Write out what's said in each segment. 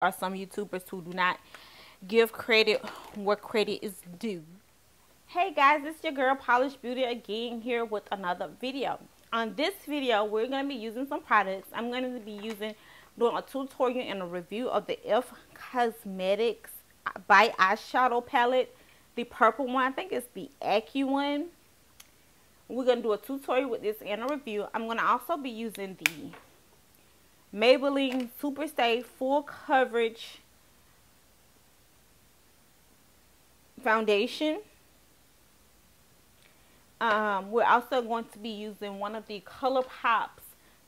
are some YouTubers who do not give credit where credit is due. Hey guys, it's your girl Polished Beauty again here with another video. On this video, we're going to be using some products. I'm going to be doing a tutorial and a review of the e.l.f. Cosmetics by Eyeshadow palette. The purple one, I think it's the Acu one. We're going to do a tutorial with this and a review. I'm going to also be using the Maybelline Super Stay Full Coverage Foundation. We're also going to be using one of the ColourPop's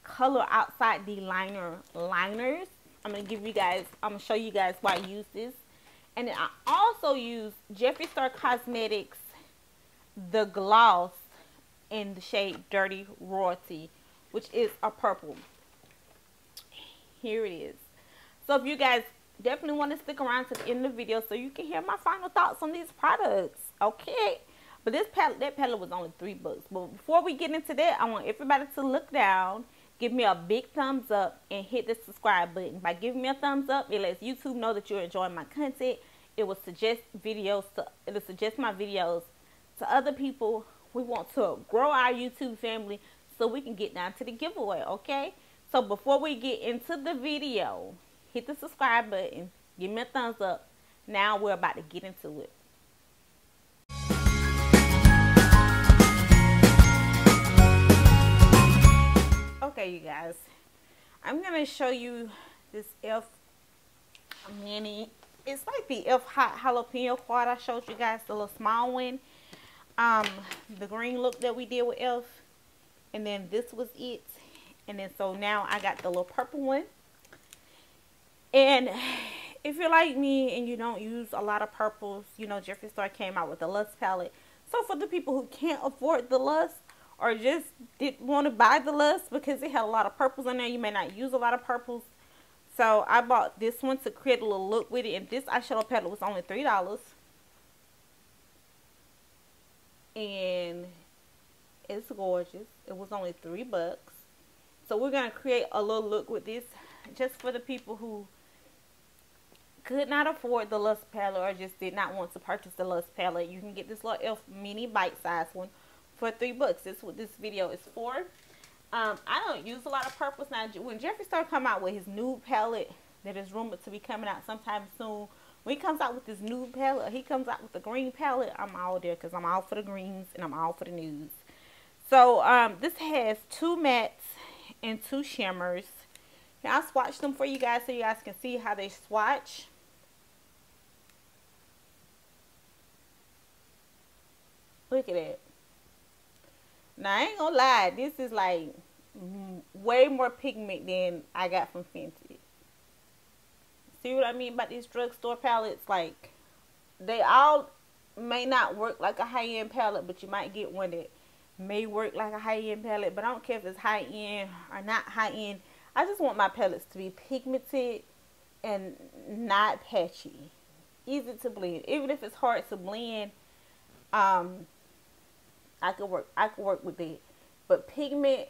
Color Outside the Liner liners. I'm going to show you guys why I use this. And then I also use Jeffree Star Cosmetics the gloss in the shade Dirty Royalty, which is a purple. Here it is. So if you guys definitely want to stick around to the end of the video so you can hear my final thoughts on these products, okay? But that palette was only $3. But before we get into that, I want everybody to look down, give me a big thumbs up, and hit the subscribe button. By giving me a thumbs up, it lets YouTube know that you're enjoying my content. It will suggest my videos to other people. We want to grow our YouTube family so we can get down to the giveaway, okay? So before we get into the video, hit the subscribe button, give me a thumbs up. Now we're about to get into it. Okay, you guys, I'm going to show you this e.l.f. mini. It's like the e.l.f. hot jalapeno quad I showed you guys, the little small one. The green look that we did with e.l.f. And then this was it. And then so now I got the little purple one. And if you're like me and you don't use a lot of purples, you know, Jeffree Star came out with the Lust palette. So for the people who can't afford the Lust or just didn't want to buy the Lust because it had a lot of purples in there, you may not use a lot of purples. So I bought this one to create a little look with it. And this eyeshadow palette was only $3. And it's gorgeous. It was only $3. So we're going to create a little look with this just for the people who could not afford the Lust palette or just did not want to purchase the Lust palette. You can get this little e.l.f. mini bite-sized one for $3. That's what this video is for. I don't use a lot of purples. Now, when Jeffree Star come out with his nude palette that is rumored to be coming out sometime soon, when he comes out with this nude palette, he comes out with the green palette, I'm all there because I'm all for the greens and I'm all for the nudes. So, this has 2 mattes and 2 shimmers. Now, I swatched them for you guys so you guys can see how they swatch. Look at that. Now, I ain't gonna lie, this is like way more pigment than I got from Fenty. See what I mean about these drugstore palettes? Like, they all may not work like a high-end palette, but you might get one that may work like a high-end palette. But I don't care if it's high-end or not high-end. I just want my palettes to be pigmented and not patchy. Easy to blend. Even if it's hard to blend, I could work with it. But pigment,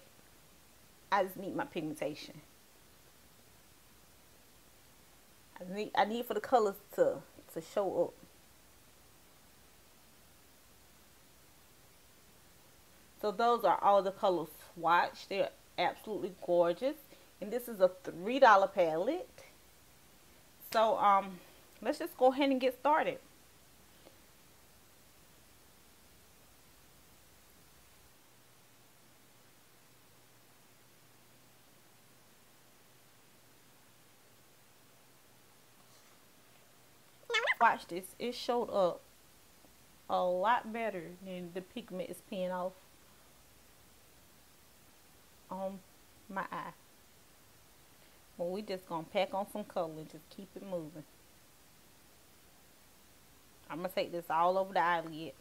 I just need my pigmentation. I need for the colors to show up. So those are all the colors swatched. They're absolutely gorgeous. And this is a $3 palette. So let's just go ahead and get started. Watch this. It showed up a lot better than the pigment is peeing off on my eye. Well, we just gonna pack on some color and just keep it moving. I'm gonna take this all over the eyelid.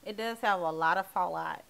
It does have a lot of fallout.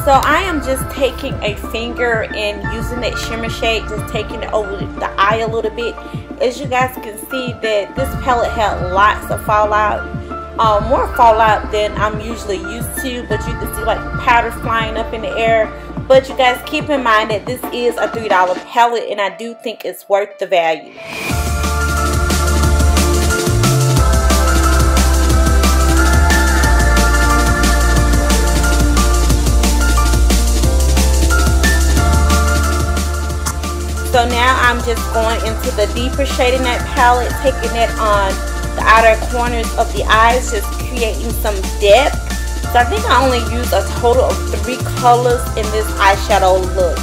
So I am just taking a finger and using that shimmer shade, just taking it over the eye a little bit. As you guys can see that this palette had lots of fallout, more fallout than I'm usually used to, but you can see like powder flying up in the air. But you guys keep in mind that this is a $3 palette, and I do think it's worth the value. So now I'm just going into the deeper shade in that palette, taking it on the outer corners of the eyes, just creating some depth. So I think I only used a total of 3 colors in this eyeshadow look.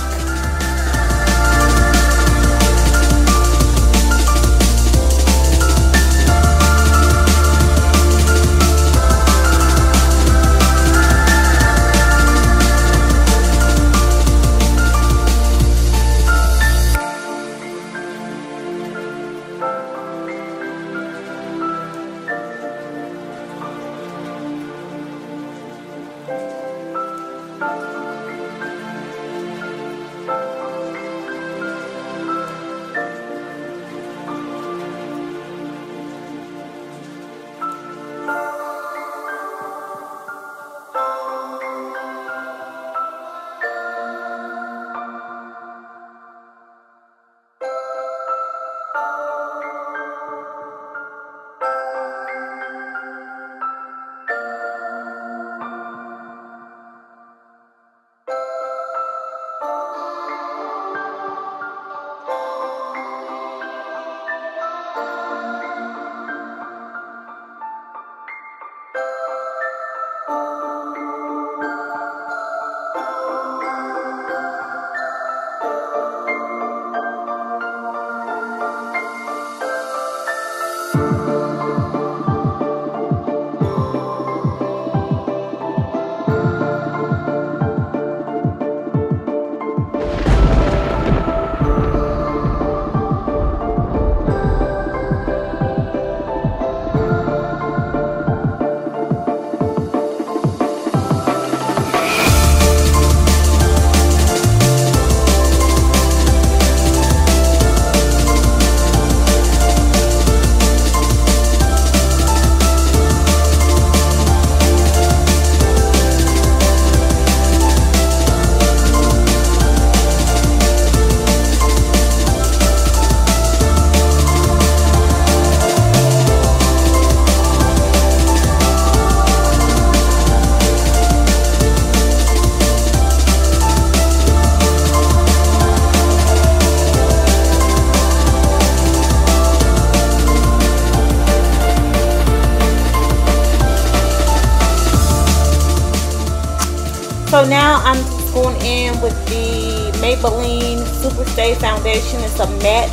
So now I'm just going in with the Maybelline Super Stay Foundation. It's a matte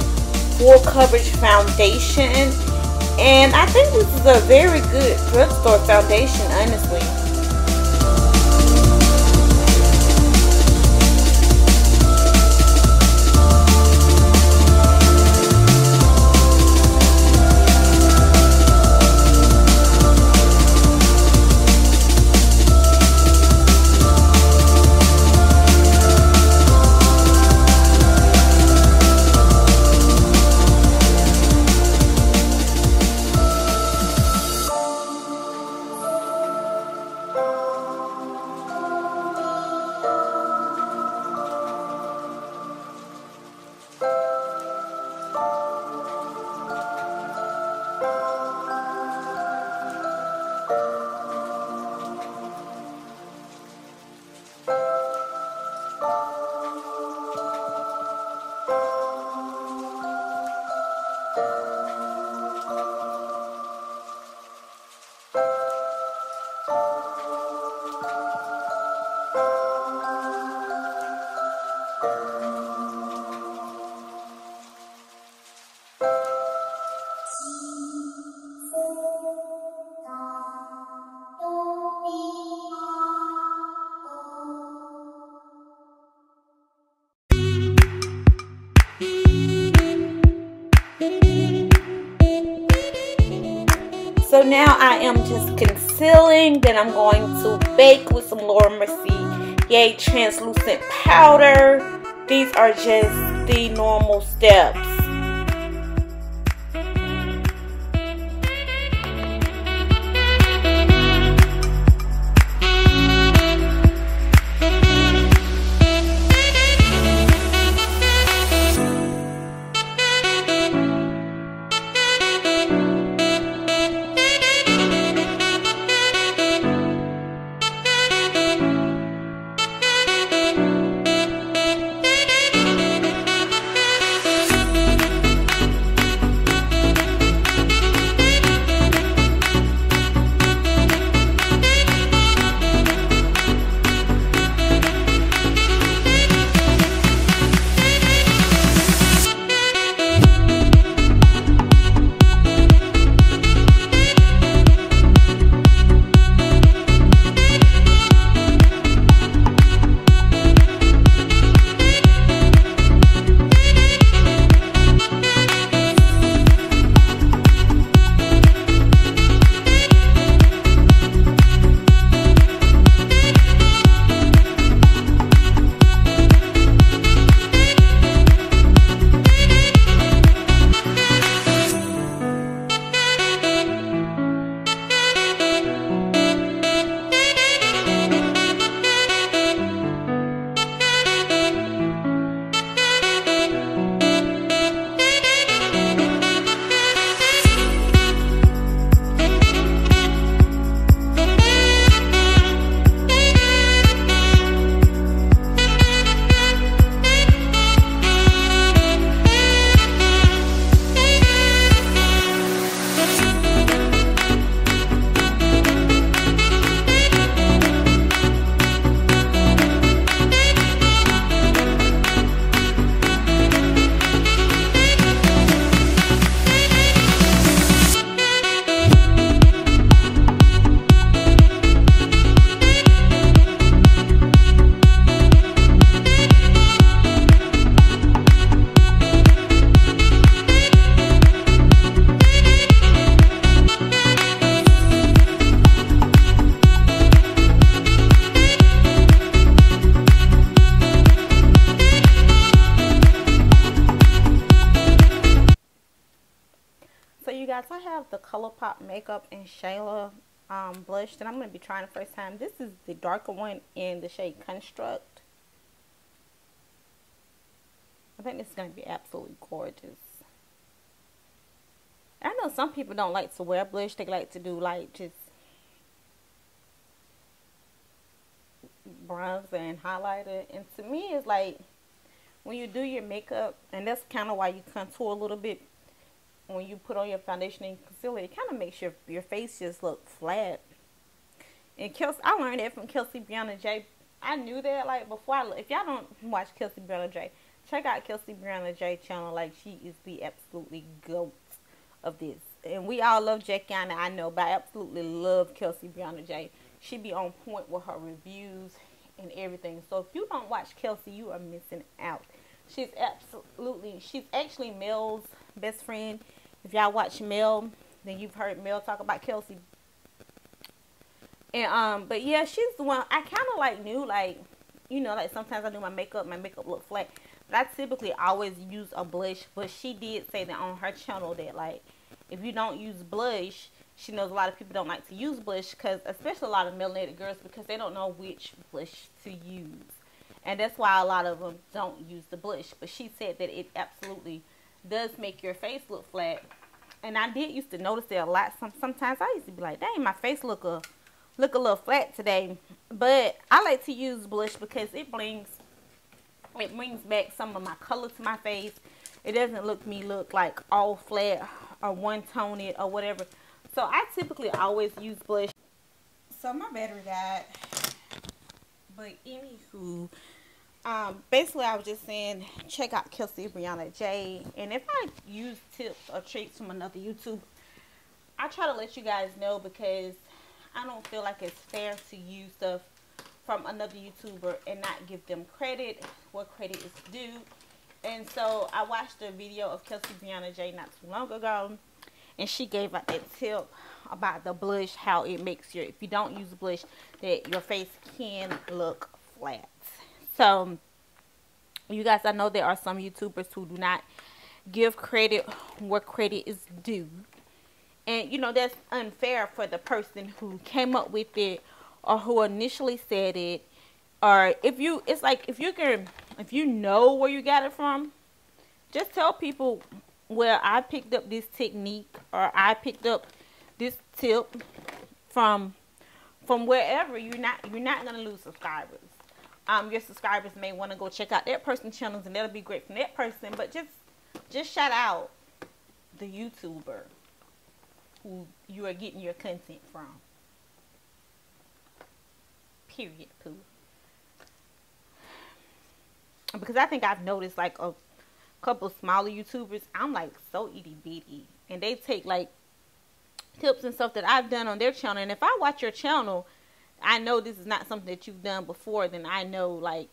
full coverage foundation, and I think this is a very good drugstore foundation, honestly. So now I am just concealing, then I'm going to bake with some Laura Mercier a translucent powder. These are just the normal steps. Guys, I have the ColourPop Makeup and Shayla blush that I'm going to be trying the first time. This is the darker one in the shade Construct. I think this is going to be absolutely gorgeous. I know some people don't like to wear blush. They like to do like just bronzer and highlighter. And to me, it's like when you do your makeup, and that's kind of why you contour a little bit. When you put on your foundation and concealer, it kind of makes your face just look flat. And Kelsey, I learned that from Kelsey Brianna J. I knew that like before. If y'all don't watch Kelsey Brianna J, check out Kelsey Brianna J channel. Like, she is the absolutely GOAT of this. And we all love Jackiana, I know, but I absolutely love Kelsey Brianna J. She be on point with her reviews and everything. So if you don't watch Kelsey, you are missing out. She's actually Mel's best friend. If y'all watch Mel, then you've heard Mel talk about Kelsey. And but yeah, she's the one I kind of like knew, like, you know, like sometimes I do my makeup look flat, but I typically always use a blush. But she did say that on her channel that like if you don't use blush, she knows a lot of people don't like to use blush, because especially a lot of melanated girls, because they don't know which blush to use. And that's why a lot of them don't use the blush. But she said that it absolutely does make your face look flat. And I did used to notice that a lot. Sometimes I used to be like, dang, my face look a little flat today. But I like to use blush because it brings back some of my color to my face. It doesn't look like all flat or one-toned or whatever. So I typically always use blush. So my battery died. But anywho, basically I was just saying, check out Kelsey Brianna J. And if I use tips or tricks from another YouTuber, I try to let you guys know, because I don't feel like it's fair to use stuff from another YouTuber and not give them credit where credit is due. And so I watched a video of Kelsey Brianna J not too long ago, and she gave out that tip about the blush, how it makes if you don't use blush, that your face can look flat. So you guys, I know there are some YouTubers who do not give credit where credit is due. And, you know, that's unfair for the person who came up with it or who initially said it. Or if you, it's like, if you know where you got it from, just tell people, well, I picked up this technique or I picked up this tip from wherever. You're not going to lose subscribers. Your subscribers may want to go check out that person's channels, and that'll be great from that person. But just shout out the YouTuber who you are getting your content from. Period, poo. Because I think I've noticed like a couple smaller YouTubers, I'm like so itty bitty, and they take like tips and stuff that I've done on their channel. And if I watch your channel, I know this is not something that you've done before, then I know like,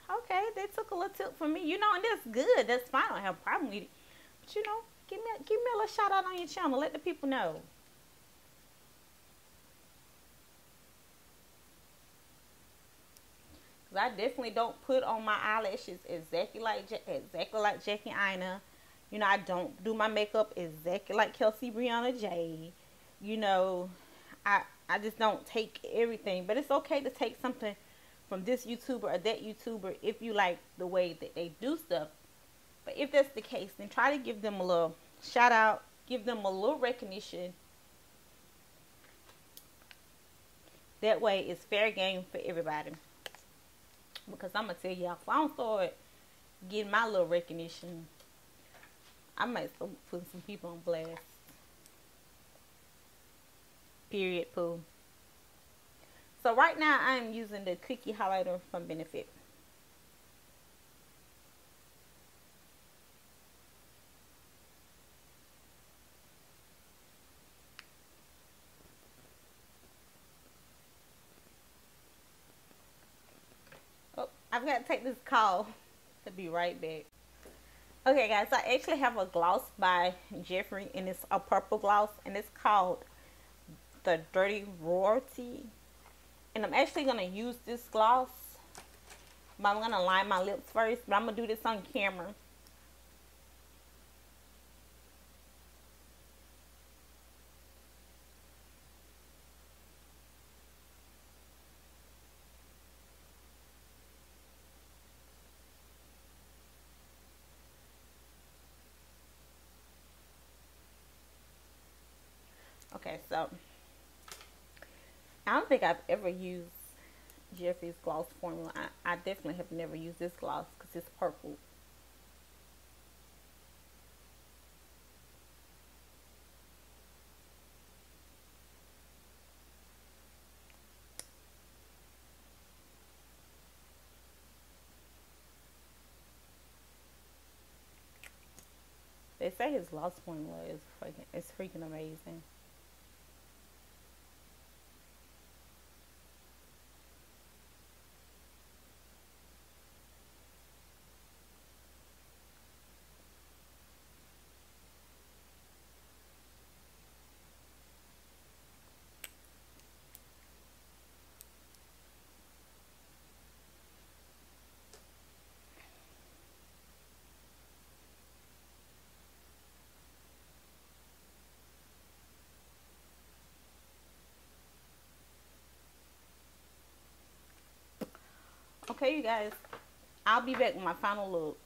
okay, they took a little tip from me, you know, and that's good. That's fine. I don't have a problem with it. But you know, give me a little shout out on your channel. Let the people know. I definitely don't put on my eyelashes exactly like Jackie Aina. You know, I don't do my makeup exactly like Kelsey Brianna J. You know, I just don't take everything. But it's okay to take something from this YouTuber or that YouTuber if you like the way that they do stuff. But if that's the case, then try to give them a little shout out. Give them a little recognition. That way it's fair game for everybody. Because I'm going to tell y'all, if I don't start getting my little recognition, I might start putting some people on blast. Period, poo. So right now, I'm using the Cookie Highlighter from Benefit. I've got to take this call to be right back. Okay, guys, I actually have a gloss by Jeffree, and it's a purple gloss, and it's called the Dirty Royalty. And I'm actually going to use this gloss, but I'm going to line my lips first, but I'm going to do this on camera. Okay, so I don't think I've ever used Jeffree's gloss formula. I definitely have never used this gloss because it's purple. They say his gloss formula is freaking amazing. Okay, you guys, I'll be back with my final look.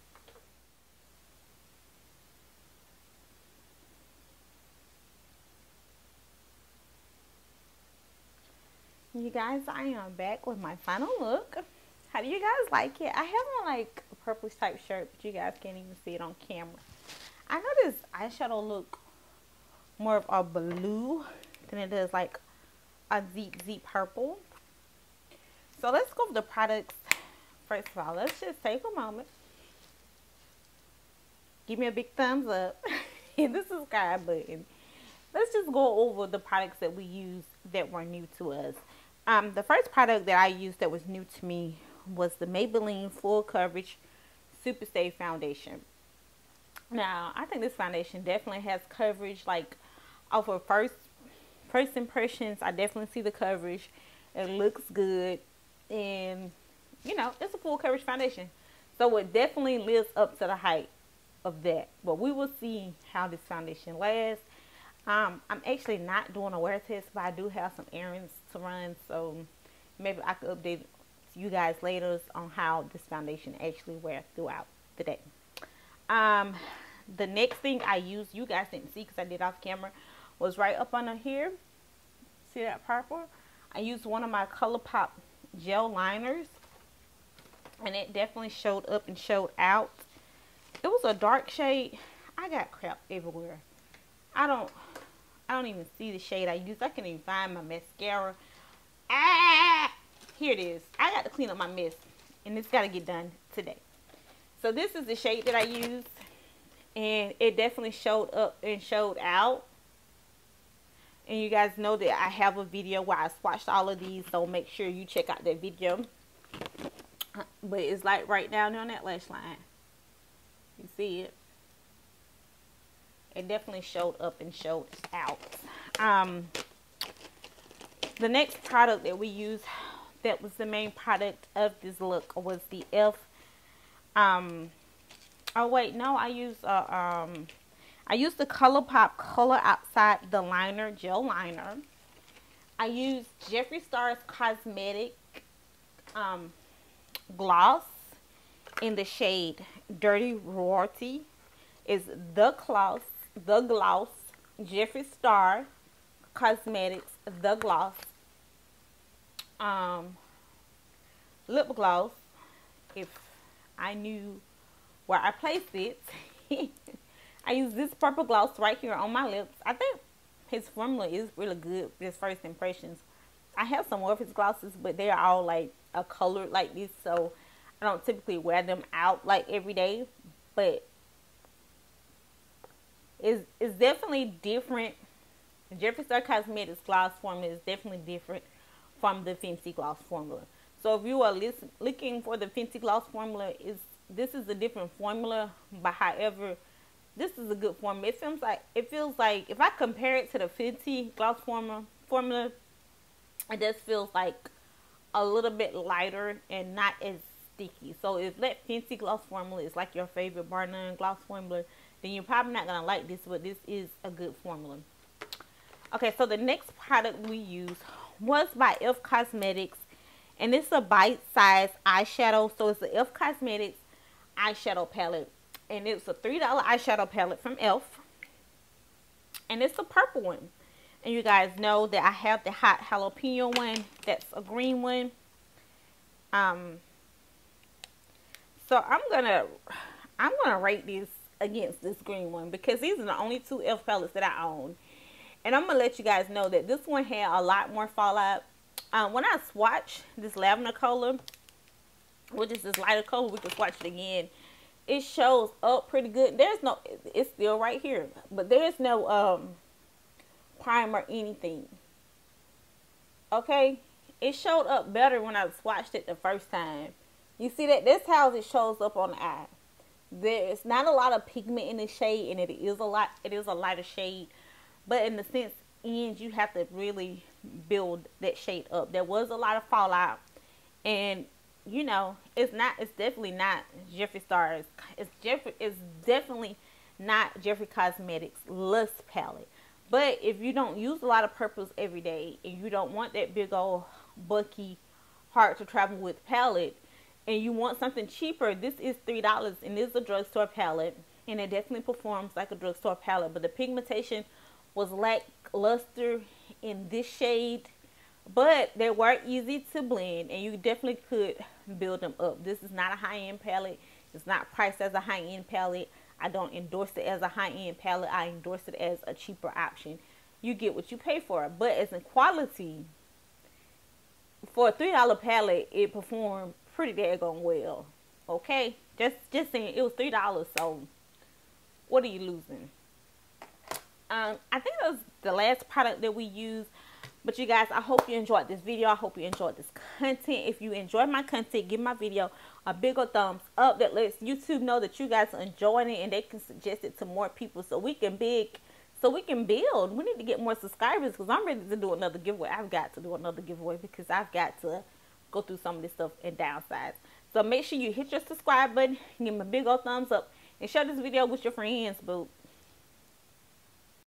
You guys, I am back with my final look. How do you guys like it? I have on like a purplish type shirt, but you guys can't even see it on camera. I know this eyeshadow look more of a blue than it does like a deep purple. So let's go over the products. First of all, let's just take a moment. Give me a big thumbs up. Hit the subscribe button. Let's just go over the products that we used that were new to us. The first product that I used that was new to me was the Maybelline Full Coverage Super Stay Foundation. Now, I think this foundation definitely has coverage. Like, off of first impressions, I definitely see the coverage. It looks good. And you know, it's a full coverage foundation. So it definitely lives up to the hype of that. But we will see how this foundation lasts. I'm actually not doing a wear test, but I do have some errands to run. So maybe I could update you guys later on how this foundation actually wears throughout the day. The next thing I used, you guys didn't see because I did off camera, was right up under here. See that purple? I used one of my ColourPop gel liners, and it definitely showed up and showed out. It was a dark shade. I got crap everywhere. I don't even see the shade I used. I can't even find my mascara. Here it is. I got to clean up my mess, and it's got to get done today. So this is the shade that I used, and it definitely showed up and showed out. And you guys know that I have a video where I swatched all of these, so make sure you check out that video. But it's like right down on that lash line. You see it? It definitely showed up and showed out. The next product that we used, that was the main product of this look, was the oh wait, no, I used the ColourPop Color Outside the Liner Gel Liner. I used Jeffree Star's Cosmetic Gloss in the shade Dirty Royalty. Is the gloss Jeffree Star Cosmetics the gloss lip gloss. If I knew where I placed it. I use this purple gloss right here on my lips. I think his formula is really good for his first impressions. I have some more of his glosses, but they're all like a color like this, so I don't typically wear them out like every day. But it's definitely different. Jeffree Star Cosmetics gloss formula is definitely different from the Fenty gloss formula. So if you are looking for the Fenty gloss formula, this is a different formula, but however, this is a good formula. It feels like if I compare it to the Fenty gloss formula, it just feels like a little bit lighter and not as sticky. So if that Fenty gloss formula is like your favorite bar none gloss formula, then you're probably not gonna like this, but this is a good formula. Okay, so the next product we used was by e.l.f. Cosmetics, and it's a bite-sized eyeshadow. So it's the e.l.f. Cosmetics eyeshadow palette, and it's a $3 eyeshadow palette from e.l.f. and it's a purple one. And you guys know that I have the hot jalapeno one. That's a green one. So I'm gonna rate this against this green one, because these are the only two e.l.f. palettes that I own. And I'm gonna let you guys know that this one had a lot more fallout. When I swatch this lavender color, which is this lighter color, we can swatch it again. It shows up pretty good. It's still right here, but there's no primer or anything. Okay, it showed up better when I swatched it the first time. You see that? That's how it shows up on the eye. There's not a lot of pigment in the shade, and it is a lighter shade, but in the sense ends, you have to really build that shade up. There was a lot of fallout, and you know, it's definitely not Jeffree Star's. It's definitely not Jeffree Cosmetics Luxe palette. But if you don't use a lot of purples every day, and you don't want that big old bulky, hard to travel with palette, and you want something cheaper, this is $3, and this is a drugstore palette, and it definitely performs like a drugstore palette. But the pigmentation was lackluster in this shade, but they were easy to blend, and you definitely could build them up. This is not a high-end palette. It's not priced as a high-end palette. I don't endorse it as a high-end palette. I endorse it as a cheaper option. You get what you pay for. But as in quality, for a $3 palette, it performed pretty daggone well. Okay? Just saying, it was $3, so what are you losing? I think that was the last product that we used. But you guys, I hope you enjoyed this video. I hope you enjoyed this content. If you enjoyed my content, give my video a big old thumbs up. That lets YouTube know that you guys are enjoying it, and they can suggest it to more people so we can build. We need to get more subscribers, because I'm ready to do another giveaway. I've got to do another giveaway because I've got to go through some of this stuff and downsize. So make sure you hit your subscribe button, give me a big old thumbs up, and share this video with your friends, boo.